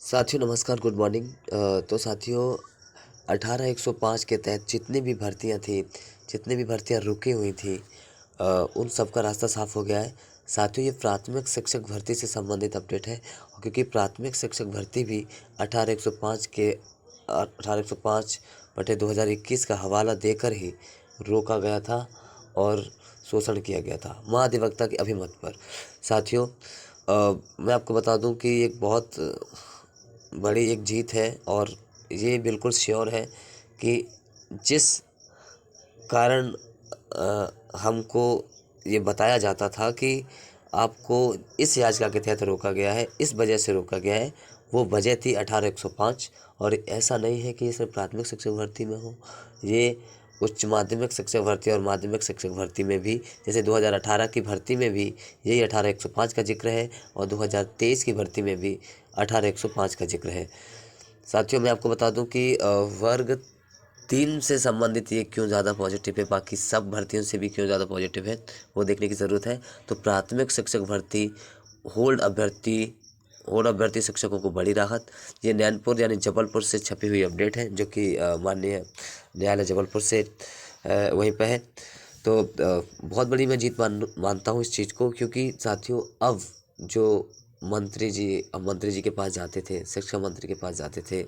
साथियों नमस्कार, good morning. तो साथियों 18-105 के तहत जितनी भी भर्तियां थी, जितनी भी भर्तियां रुकी हुई थी, उन सब का रास्ता साफ हो गया है। साथियों ये प्राथमिक शिक्षक भर्ती से संबंधित अपडेट है, क्योंकि प्राथमिक शिक्षक भर्ती भी 18-105 के 18-105/2021 का हवाला देकर ही रोका गया था और शोषण किया गया था महाधिवक्ता के अभिमत पर। साथियों मैं आपको बता दूं कि एक बहुत बड़ी एक जीत है और ये बिल्कुल श्योर है कि जिस कारण हमको ये बताया जाता था कि आपको इस याचिका के तहत रोका गया है, इस वजह से रोका गया है, वो वजह थी 18-105। और ऐसा नहीं है कि ये सिर्फ प्राथमिक शिक्षक भर्ती में हो, ये उच्च माध्यमिक शिक्षक भर्ती और माध्यमिक शिक्षक भर्ती में भी, जैसे 2018 की भर्ती में भी यही 18-105 का जिक्र है और 2023 की भर्ती में भी 18-105 का जिक्र है। साथियों मैं आपको बता दूं कि वर्ग 3 से संबंधित ये क्यों ज़्यादा पॉजिटिव है, बाकी सब भर्तियों से भी क्यों ज़्यादा पॉजिटिव है, वो देखने की ज़रूरत है। तो प्राथमिक शिक्षक भर्ती होल्ड अभ्यर्थी शिक्षकों को बड़ी राहत। ये नैनपुर यानी जबलपुर से छपी हुई अपडेट है, जो कि माननीय न्यायालय जबलपुर से वहीं पे है। तो बहुत बड़ी मैं जीत मानता हूँ इस चीज़ को, क्योंकि साथियों अब जो मंत्री जी के पास जाते थे, शिक्षा मंत्री के पास जाते थे,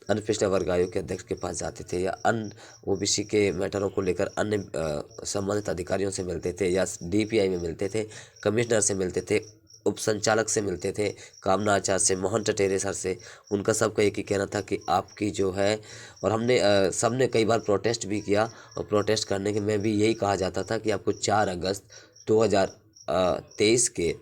अन्य पिछड़ा वर्ग आयोग के अध्यक्ष के पास जाते थे, या अन्य ओबीसी के मैटरों को लेकर अन्य संबंधित अधिकारियों से मिलते थे, या डीपीआई में मिलते थे, कमिश्नर से मिलते थे, उप संचालक से मिलते थे, कामना आचार्य से, मोहन टटेरे सर से, उनका सबका एक ही कहना था कि आपकी जो है, और हमने सबने कई बार प्रोटेस्ट भी किया, और प्रोटेस्ट करने के में भी यही कहा जाता था कि आपको 4 अगस्त 2023 के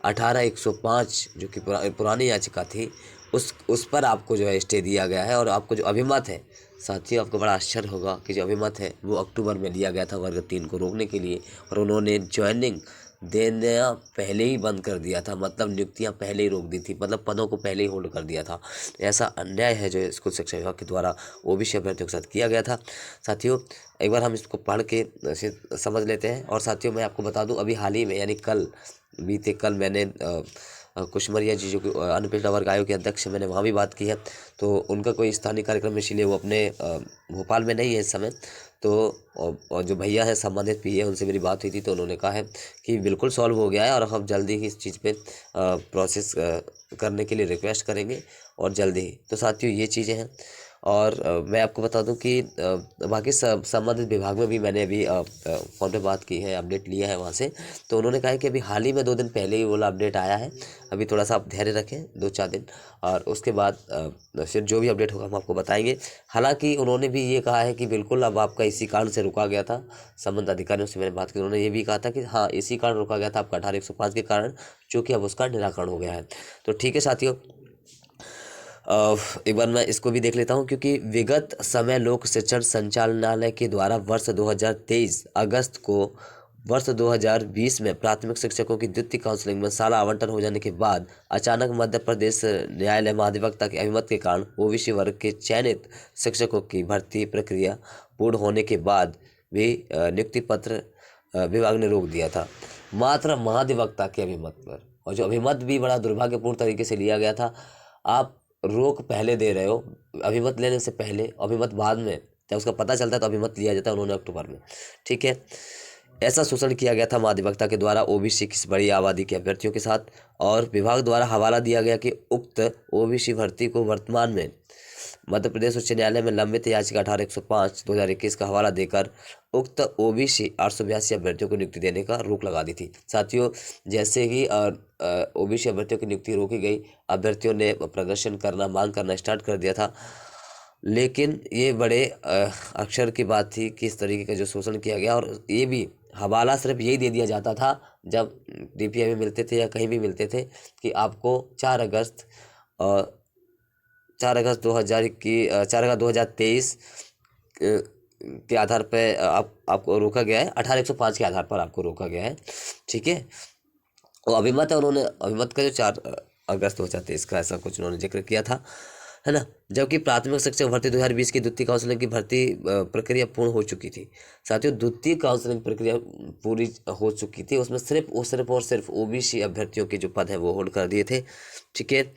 18-105 जो कि पुरानी याचिका थी, उस पर आपको जो है स्टे दिया गया है। और आपको जो अभिमत है, साथियों आपको बड़ा आश्चर्य होगा कि जो अभिमत है वो अक्टूबर में लिया गया था वर्ग 3 को रोकने के लिए, और उन्होंने ज्वाइनिंग देना पहले ही बंद कर दिया था, मतलब नियुक्तियां पहले ही रोक दी थी, मतलब पदों को पहले ही होल्ड कर दिया था। ऐसा अन्याय है जो स्कूल शिक्षा विभाग के द्वारा ओबीसी अभ्यर्थियों के साथ किया गया था। साथियों एक बार हम इसको पढ़ के समझ लेते हैं। और साथियों मैं आपको बता दूं, अभी हाल ही में यानी बीते कल मैंने कुशमरिया जी जो कि अन्य पिछड़ा वर्ग आयोग के अध्यक्ष, मैंने वहाँ भी बात की है। तो उनका कोई स्थानीय कार्यक्रम, इसीलिए वो अपने भोपाल में नहीं है इस समय। तो और जो भैया हैं संबंधित पीए, उनसे मेरी बात हुई थी, तो उन्होंने कहा है कि बिल्कुल सॉल्व हो गया है और हम जल्दी ही इस चीज़ पे प्रोसेस करने के लिए रिक्वेस्ट करेंगे, और जल्दी ही। तो साथियों ये चीज़ें हैं। और मैं आपको बता दूं कि बाकी संबंधित विभाग में भी मैंने अभी फ़ोन पे बात की है, अपडेट लिया है वहाँ से। तो उन्होंने कहा है कि अभी हाल ही में 2 दिन पहले ही वाला अपडेट आया है, अभी थोड़ा सा आप धैर्य रखें 2-4 दिन, और उसके बाद फिर जो भी अपडेट होगा हम आपको बताएंगे। हालांकि उन्होंने भी ये कहा है कि बिल्कुल अब आपका इसी कारण से रुका गया था। संबंधित अधिकारियों से मैंने बात की, उन्होंने ये भी कहा था कि हाँ इसी कारण रुका गया था आपका 18-105 के कारण, चूँकि अब उसका निराकरण हो गया है। तो ठीक है साथियों, एक बार मैं इसको भी देख लेता हूं, क्योंकि विगत समय लोक शिक्षण संचालनालय के द्वारा वर्ष 2023 अगस्त को वर्ष 2020 में प्राथमिक शिक्षकों की द्वितीय काउंसलिंग में साला आवंटन हो जाने के बाद अचानक मध्य प्रदेश न्यायालय महाधिवक्ता के अभिमत के कारण ओबीसी वर्ग के चयनित शिक्षकों की भर्ती प्रक्रिया पूर्ण होने के बाद भी नियुक्ति पत्र विभाग ने रोक दिया था, मात्र महाधिवक्ता के अभिमत पर। और जो अभिमत भी बड़ा दुर्भाग्यपूर्ण तरीके से लिया गया था। आप रोक पहले दे रहे हो, अभिमत लेने से पहले, अभिमत बाद में, जब उसका पता चलता है तो अभिमत लिया जाता है उन्होंने अक्टूबर में। ठीक है, ऐसा शोषण किया गया था महाधिवक्ता के द्वारा ओबीसी की बड़ी आबादी के अभ्यर्थियों के साथ। और विभाग द्वारा हवाला दिया गया कि उक्त ओबीसी भर्ती को वर्तमान में मध्य प्रदेश उच्च न्यायालय में लंबित याचिका 18-105/2021 का हवाला देकर उक्त ओबीसी 882 अभ्यर्थियों को नियुक्ति देने का रोक लगा दी थी। साथियों जैसे ही ओबीसी अभ्यर्थियों की नियुक्ति रोकी गई, अभ्यर्थियों ने प्रदर्शन करना, मांग करना स्टार्ट कर दिया था। लेकिन ये बड़े अक्षर की बात थी कि इस तरीके का जो शोषण किया गया, और ये भी हवाला सिर्फ यही दे दिया जाता था जब डीपीआई में मिलते थे या कहीं भी मिलते थे, कि आपको 4 अगस्त 2023 के आधार पे आपको रोका गया है, 18-105 के आधार पर आपको रोका गया है। ठीक है, और अभिमत है, उन्होंने अभिमत का जो 4 अगस्त 2023 का ऐसा कुछ उन्होंने जिक्र किया था, है ना। जबकि प्राथमिक शिक्षक भर्ती 2020 की द्वितीय काउंसलिंग की भर्ती प्रक्रिया पूर्ण हो चुकी थी। साथियों द्वितीय काउंसलिंग प्रक्रिया पूरी हो चुकी थी, उसमें सिर्फ और सिर्फ ओबीसी अभ्यर्थियों के जो पद है वो होल्ड कर दिए थे। ठीक है,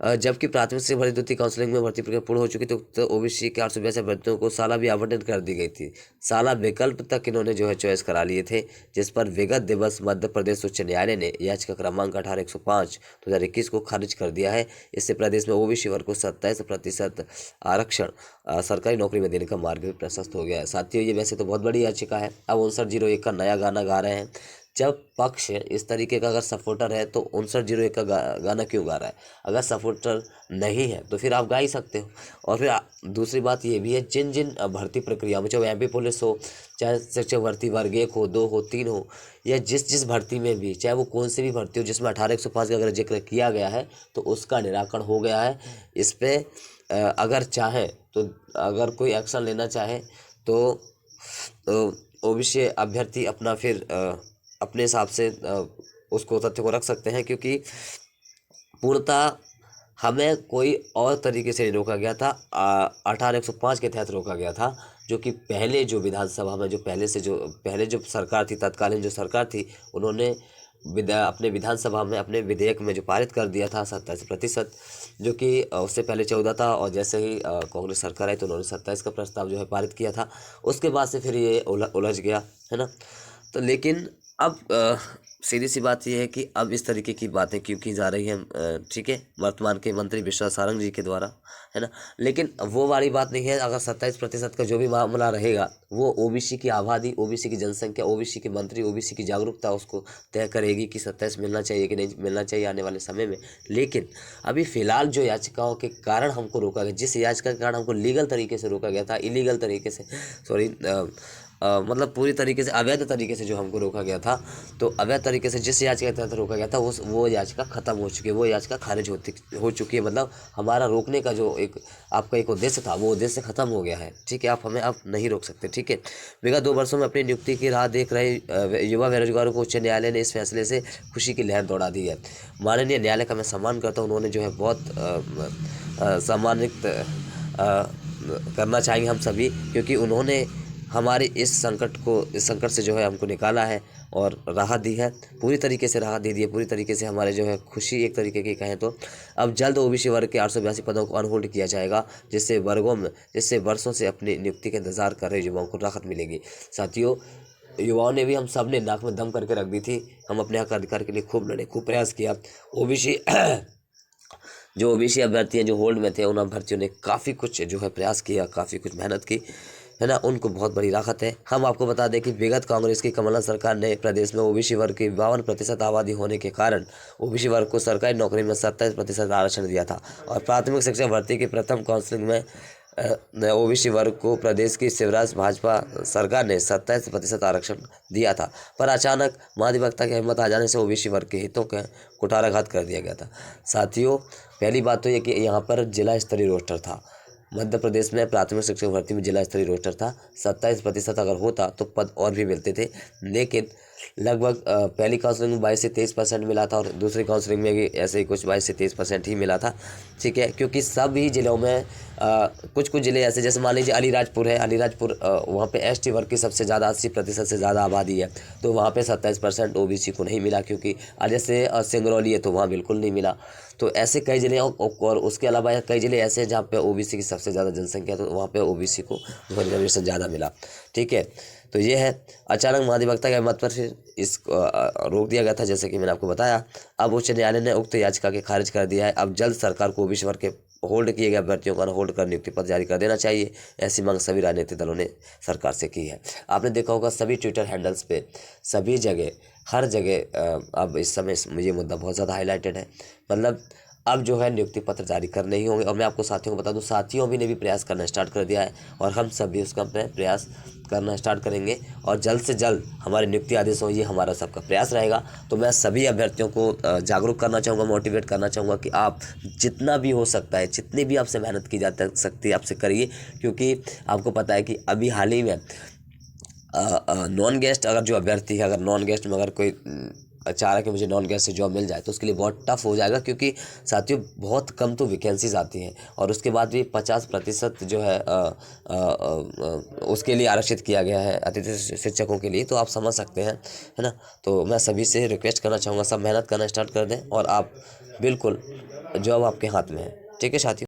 जबकि प्राथमिक से भर्ती द्वितीय काउंसलिंग में भर्ती प्रक्रिया पूर्ण हो चुकी तो ओबीसी के 882 अभ्यर्थियों को साला भी आवंटन कर दी गई थी। साला विकल्प तक इन्होंने जो है चॉइस करा लिए थे, जिस पर विगत दिवस मध्य प्रदेश उच्च न्यायालय ने याचिका क्रमांक 18/105 2021 को खारिज कर दिया है। इससे प्रदेश में ओबीसी वर्ग को 27% आरक्षण सरकारी नौकरी में देने का मार्ग भी प्रशस्त हो गया है। साथियों, ये वैसे तो बहुत बड़ी याचिका है। अब 5901 का नया गाना गा रहे हैं। जब पक्ष इस तरीके का अगर सपोर्टर है तो 5901 का गाना क्यों गा रहा है? अगर सपोर्टर नहीं है तो फिर आप गा ही सकते हो। और फिर दूसरी बात ये भी है, जिन जिन भर्ती प्रक्रिया में, चाहे एमपी पुलिस हो, चाहे शिक्षक भर्ती वर्ग 1 हो, 2 हो, 3 हो, या जिस जिस भर्ती में भी, चाहे वो कौन सी भी भर्ती हो जिसमें 18/105 का अगर जिक्र किया गया है तो उसका निराकरण हो गया है। इस पर अगर चाहे तो, अगर कोई एक्शन लेना चाहे तो ओबीसी अभ्यर्थी अपना फिर अपने हिसाब से उसको तथ्य को रख सकते हैं, क्योंकि पूर्णतः हमें कोई और तरीके से नहीं रोका गया था। 18/105 के तहत रोका गया था, जो कि पहले जो विधानसभा में जो पहले जो सरकार थी, तत्कालीन जो सरकार थी, उन्होंने अपने विधानसभा में अपने विधेयक में जो पारित कर दिया था 27%, जो कि उससे पहले 14 था। और जैसे ही कांग्रेस सरकार आई तो उन्होंने 27 का प्रस्ताव जो है पारित किया था। उसके बाद से फिर ये उलझ गया है ना। तो लेकिन अब सीधी सी बात यह है कि अब इस तरीके की बातें क्यों की जा रही हैं, ठीक है, वर्तमान के मंत्री विश्वास सारंग जी के द्वारा, है ना। लेकिन वो वाली बात नहीं है। अगर 27% का जो भी मामला रहेगा वो ओबीसी की आबादी, ओबीसी की जनसंख्या, ओबीसी के मंत्री, ओबीसी की जागरूकता उसको तय करेगी कि 27 मिलना चाहिए कि नहीं मिलना चाहिए आने वाले समय में। लेकिन अभी फ़िलहाल जो याचिकाओं के कारण हमको रोका गया, जिस याचिका के कारण हमको लीगल तरीके से रोका गया था, इलीगल तरीके से, सॉरी, मतलब पूरी तरीके से अवैध तरीके से जो हमको रोका गया था, तो अवैध तरीके से जिस याचिका के तहत रोका गया था वो याचिका ख़त्म हो चुकी है, वो याचिका खारिज हो चुकी है। मतलब हमारा रोकने का जो आपका एक उद्देश्य था, वो उद्देश्य ख़त्म हो गया है, ठीक है। आप हमें अब नहीं रोक सकते, ठीक है। विगत 2 वर्षों में अपनी नियुक्ति की राह देख रहे युवा बेरोजगारों को उच्च न्यायालय ने इस फैसले से खुशी की लहर दौड़ा दी है। माननीय न्यायालय का मैं सम्मान करता हूँ। उन्होंने जो है बहुत सम्मानित करना चाहेंगे हम सभी, क्योंकि उन्होंने हमारे इस संकट से जो है हमको निकाला है और राहत दी है, पूरी तरीके से राहत दे दी है, पूरी तरीके से हमारे जो है खुशी एक तरीके की कहें तो। अब जल्द ओबीसी वर्ग के 882 पदों को अनहोल्ड किया जाएगा, जिससे वर्षों से अपनी नियुक्ति का इंतजार कर रहे युवाओं को राहत मिलेगी। साथियों, युवाओं ने भी, हम सब ने नाक में दम करके रख दी थी। हम अपने हक अधिकार के लिए खूब लड़े, खूब प्रयास किया। ओबीसी जो ओबीसी अभ्यर्थी हैं जो होल्ड में थे, उन अभ्यर्थियों ने काफ़ी कुछ जो है प्रयास किया, काफ़ी कुछ मेहनत की, है ना। उनको बहुत बड़ी राहत है। हम आपको बता दें कि विगत कांग्रेस की कमलनाथ सरकार ने प्रदेश में ओबीसी वर्ग की 52% आबादी होने के कारण ओबीसी वर्ग को सरकारी नौकरी में 27% आरक्षण दिया था। और प्राथमिक शिक्षा भर्ती की प्रथम काउंसलिंग में ओबीसी वर्ग को प्रदेश की शिवराज भाजपा सरकार ने 27% आरक्षण दिया था। पर अचानक महाधिवक्ता की हिम्मत आ जाने से ओबीसी वर्ग के हितों का कुठाराघात कर दिया गया था। साथियों, पहली बात तो ये कि यहाँ पर जिला स्तरीय रोस्टर था। मध्य प्रदेश में प्राथमिक शिक्षक भर्ती में जिला स्तरीय रोस्टर था। 27% अगर होता तो पद और भी मिलते थे, लेकिन लगभग पहली काउंसलिंग में 22 से 23% मिला था, और दूसरी काउंसलिंग में भी ऐसे ही कुछ 22 से 23% ही मिला था, ठीक है। क्योंकि सभी जिलों में कुछ जिले ऐसे, जैसे मान लीजिए अलीराजपुर है, अलीराजपुर वहाँ पे एसटी वर्ग की सबसे ज़्यादा 80% से ज़्यादा आबादी है, तो वहाँ पे 27% ओबीसी को नहीं मिला। क्योंकि जैसे सिंगरौली है तो वहाँ बिल्कुल नहीं मिला। तो ऐसे कई ज़िले, और उसके अलावा कई ज़िले ऐसे हैं जहाँ पे ओबीसी की सबसे ज़्यादा जनसंख्या, तो वहाँ पे ओबीसी को रिजर्वेशन ज़्यादा मिला, ठीक है। तो ये है, अचानक महाधिवक्ता के मत पर फिर रोक दिया गया था, जैसे कि मैंने आपको बताया। अब उच्च न्यायालय ने उक्त याचिका के खारिज कर दिया है। अब जल्द सरकार को ओबीसी वर्ग के होल्ड किए गए अभ्यर्थियों को अनहोल्ड कर नियुक्ति पत्र जारी कर देना चाहिए। ऐसी मांग सभी राजनीतिक दलों ने सरकार से की है। आपने देखा होगा सभी ट्विटर हैंडल्स पे, सभी जगह, हर जगह अब इस समय ये मुद्दा बहुत ज़्यादा हाईलाइटेड है। मतलब अब जो है नियुक्ति पत्र जारी करने ही होंगे। और मैं आपको साथियों को बता दूं, साथियों भी ने भी प्रयास करना स्टार्ट कर दिया है, और हम सब भी उसका प्रयास करना स्टार्ट करेंगे। और जल्द से जल्द हमारे नियुक्ति आदेश हो, ये हमारा सबका प्रयास रहेगा। तो मैं सभी अभ्यर्थियों को जागरूक करना चाहूँगा, मोटिवेट करना चाहूँगा कि आप जितना भी हो सकता है, जितनी भी आपसे मेहनत की जा सकती है, आपसे करिए। क्योंकि आपको पता है कि अभी हाल ही में नॉन गेस्ट अगर जो अभ्यर्थी है, अगर नॉन गेस्ट में अगर कोई चाह रहा है कि मुझे नॉन गैस से जॉब मिल जाए, तो उसके लिए बहुत टफ हो जाएगा, क्योंकि साथियों बहुत कम तो वैकेंसीज आती हैं, और उसके बाद भी 50% जो है उसके लिए आरक्षित किया गया है अतिथि शिक्षकों के लिए। तो आप समझ सकते हैं, है ना। तो मैं सभी से रिक्वेस्ट करना चाहूँगा, सब मेहनत करना स्टार्ट कर दें, और आप बिल्कुल जॉब आपके हाथ में है। ठीक है साथियों।